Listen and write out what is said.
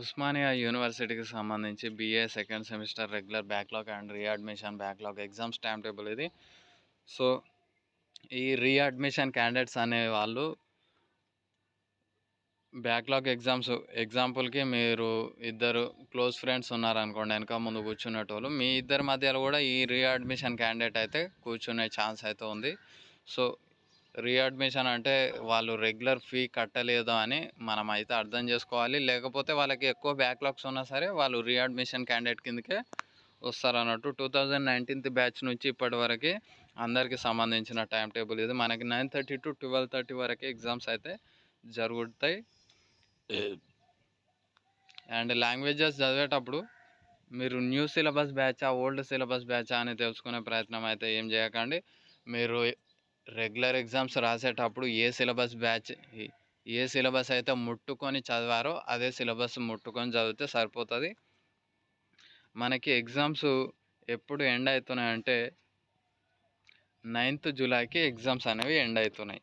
ఉస్మానియా యూనివర్సిటీకి సంబంధించి BA second semester regular backlog and readmission backlog exams time table ఇది. So ఈ రీఅడ్మిషన్ క్యాండిడేట్స్ అనే వాళ్ళు బ్యాక్లాగ్ ఎగ్జాంపుల్కి మీరు ఇద్దరు క్లోజ్ ఫ్రెండ్స్ ఉన్నారనుకోండి, వెనక ముందు కూర్చునేటోళ్ళు, మీ ఇద్దరి మధ్యలో కూడా ఈ రీఅడ్మిషన్ క్యాండిడేట్ అయితే కూర్చునే ఛాన్స్ అయితే ఉంది. సో రీఅడ్మిషన్ అంటే వాళ్ళు రెగ్యులర్ ఫీ కట్టలేదు అని మనం అయితే అర్థం చేసుకోవాలి. లేకపోతే వాళ్ళకి ఎక్కువ బ్యాక్లాగ్స్ ఉన్నా సరే వాళ్ళు రీఅడ్మిషన్ క్యాండిడేట్ కిందకే వస్తారన్నట్టు. 2019 బ్యాచ్ నుంచి ఇప్పటి వరకు అందరికీ సంబంధించిన టైం టేబుల్ ఇది. మనకి 9:30 to 12:30 వరకు ఎగ్జామ్స్ అయితే జరుగుతాయి. అండ్ లాంగ్వేజెస్ చదివేటప్పుడు మీరు న్యూ సిలబస్ బ్యాచా ఓల్డ్ సిలబస్ బ్యాచా అని తెలుసుకునే ప్రయత్నం అయితే ఏం చేయకండి. మీరు రెగ్యులర్ ఎగ్జామ్స్ రాసేటప్పుడు ఏ సిలబస్ అయితే ముట్టుకొని చదివారో అదే సిలబస్ ముట్టుకొని చదివితే సరిపోతుంది. మనకి ఎగ్జామ్స్ ఎప్పుడు ఎండ్ అవుతున్నాయంటే 9th జూలైకి ఎగ్జామ్స్ అనేవి ఎండ్ అవుతున్నాయి.